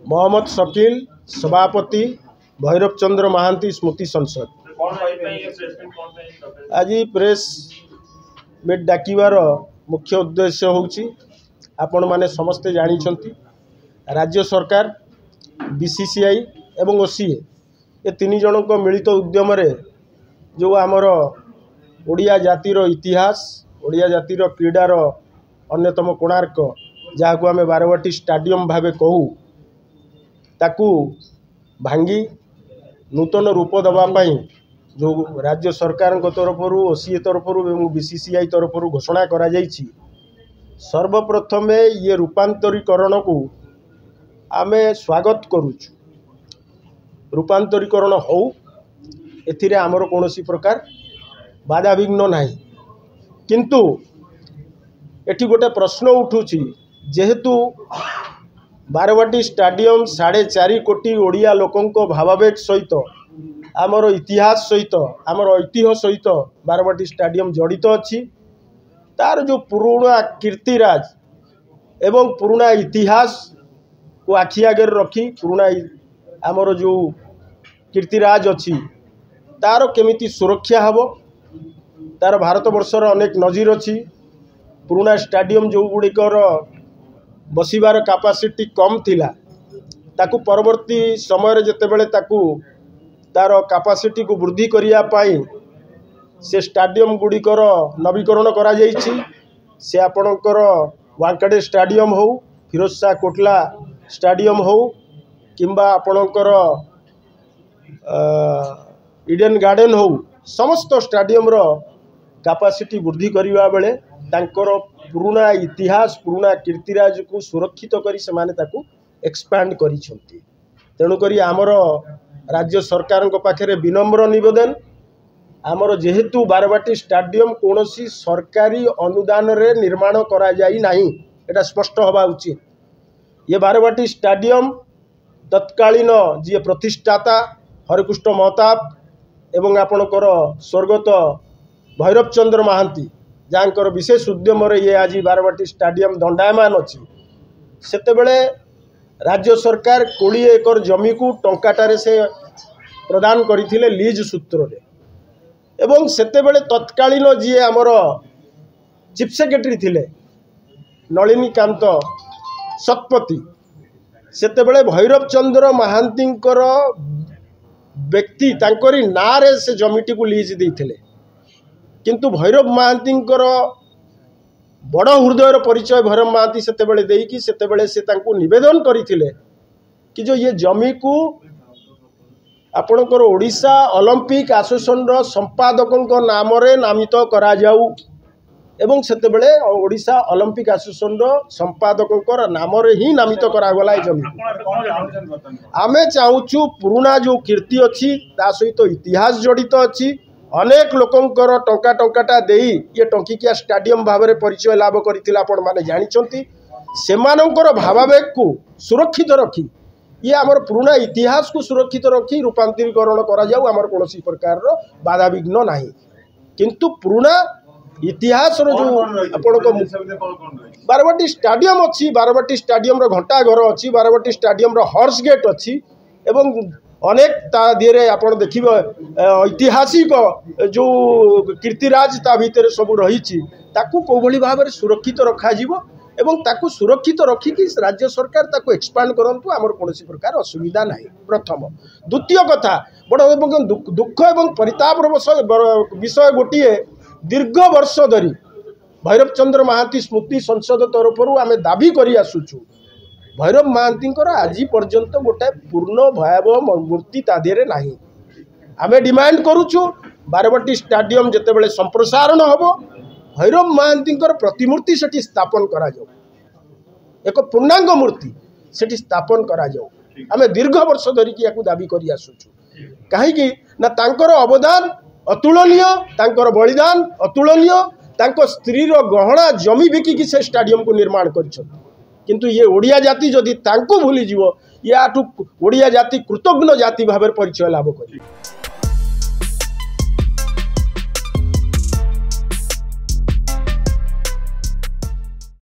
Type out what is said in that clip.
मोहम्मद शकील सभापति भैरव चंद्र महांती स्मृति संसद। आज प्रेस मीट डाकिवार मुख्य उद्देश्य होउची आपण माने समस्ते जानिछंती राज्य सरकार बीसीसीआई एवं ओसीए ये तीन जन को मिलित उद्यम रे जो आमर ओडिया जातिर इतिहास ओडिया जातिर क्रीडार अन्यतम कोणार्क जहाँ को आम बारवाटी स्टाडियम भावे कहू ताकू भांगी नूतन रूप दवापाई जो राज्य सरकार तरफ ओसीए तरफ बीसीसीआई तरफ घोषणा करा जाइछि। सर्वप्रथम ये रूपांतरीकरण को आमे स्वागत करुचु। रूपांतरीकरण हो एथिरे आमर कोनोसी प्रकार बाधा विघ्न नाही, किंतु एठी गोटे प्रश्न उठुची जेहेतु बारवाटी स्टाडियम 4.5 कोटी ओडिया लोकंको भावावेग सहित आमर इतिहास सहित आमर ऐतिह्य सहित बारवाटी स्टाडियम जड़ित अच्छी तार जो पुराना कीर्तिराज एवं पुराना इतिहास को आखि आगे रखी पुराना आमर जो कीर्तिराज अच्छी तार केमिति सुरक्षा हबो तार भारत वर्षर अनेक नजीर अच्छी। पुराना स्टाडियम जो गुड़िकर बसिबार कैपेसिटी कम थिला ताकू परवर्ती समय जेतेबेले ताकू तार कैपेसिटी को वृद्धि करिया पाई से स्टाडियम गुड़िकर नवीकरण करा जाइछि। से आपणकर वांकड़े स्टाडियम हो फिरोज शाह कोटला स्टाडियम हो किंबा आपणकर इडेन गार्डन हो समस्त स्टाडियम रो कैपेसिटी वृद्धि करिवा बेले तांकर पुराना इतिहास पुराना कीर्तिराज को सुरक्षित करी से माने ताकू एक्सपैंड करिसंती। तेणु करी आमर राज्य सरकार को पाखरे विनम्र निवेदन आमर जेहेतु बारवाटी स्टाडियम कोनोसी सरकारी अनुदान रे निर्माण करा जाई नाही एटा स्पष्ट हवा उचित। ये बारवाटी स्टाडियम तत्कालीन जी प्रतिष्ठाता हरिकृष्ण महताब एवं आपणकर स्वर्गत भैरव चंद्र महांती जहाँकर विशेष उद्यम ये आज बारवाटी स्टाडियम दंडायमान अच्छी सेतेबेले राज्य सरकार 20 एकर जमी को टंकाटारे से प्रदान करथिले लीज सूत्र रे एवं सेतेबेले तत्कालीन जी आमर चीफ सेक्रेटरी थिले नलिनीकांत शतपथी सेतेबेले भैरव चंद्र महांतींकर व्यक्ति तांकरी नारे से जमीटी को लीज देथिले, किंतु भैरव महांतींकर बड़ हृदयर परिचय भैरव महांती सेतेबेले देइकी सेतेबेले से तांको निवेदन करथिले कि जो ये जमी को आपणकर ओडिशा ओलंपिक एसोसिएशन रो संपादकों नाम रे नामित करा जाऊ एवं सेतेबेले ओडिशा ओलंपिक एसोसिएशन रो संपादकों नाम रे ही नामित करा गला जमी। आमे चाहूचु पुराना जो कीर्ति अच्छी ता सहित इतिहास जड़ित अच्छी अनेक लोकंकर टंका टंकाटा देई ये टंकिकिया स्टाडियम भाव में परिचय लाभ करथिला आपण माने जानिछंती सेमानंकर भावावेग को सुरक्षित रखी ये आमर पुराना इतिहास को सुरक्षित रखी रूपांतरीकरण करा जाऊ आमर कोनोसी प्रकार रो बाधा विघ्न नाही, किंतु पुराना इतिहास रो जो आपनको बारवाटी स्टाडियम अच्छी बारवाटी स्टाडियम रो घंटा घर अच्छी बारवाटी स्टाडियम रो हॉर्स गेट अच्छी एवं अनेक ता दिए आप देखिए ऐतिहासिक जो कीर्तिराज ता भीतर सब रही कोभली भाव में सुरक्षित रखा एवं ताकू सुरक्षित रखिकी राज्य सरकार ताकू एक्सपांड करंतु आमर कोनोसी प्रकार असुविधा नाही। प्रथम द्वितीय कथा बड़ दुख एवं परितापर विषय गोटे दीर्घ वर्ष धरी भैरव चंद्र महांती स्मृति संसद तरफ आम दाबी करी आसुचु भैरव महांती आज पर्यंत गोटे पूर्ण भयावह मूर्ति ता देहरे नाही। आमे डिमांड करुचु बारवाटी स्टाडियम जेतेबेले संप्रसारण हबो भैरव महांती प्रतिमूर्ति सेठी स्थापन करा जाऊ एक पूर्णांग मूर्ति सेठी स्थापन करा जाऊ। आमे दीर्घ वर्ष धरिकी याकू दाबी करी आसुचु कहीं ना तांकर अवदान अतुलनीय तांकर बलिदान अतुलनीय तांको स्त्री रो गहना जमी बिकिकी से स्टाडियम को निर्माण करिसथि, किंतु ये ओडिया जाति जदि तांको भूली जीवो याठू ओडिया जाति कृतज्ञ जाति भाव परिचय लाभ करी।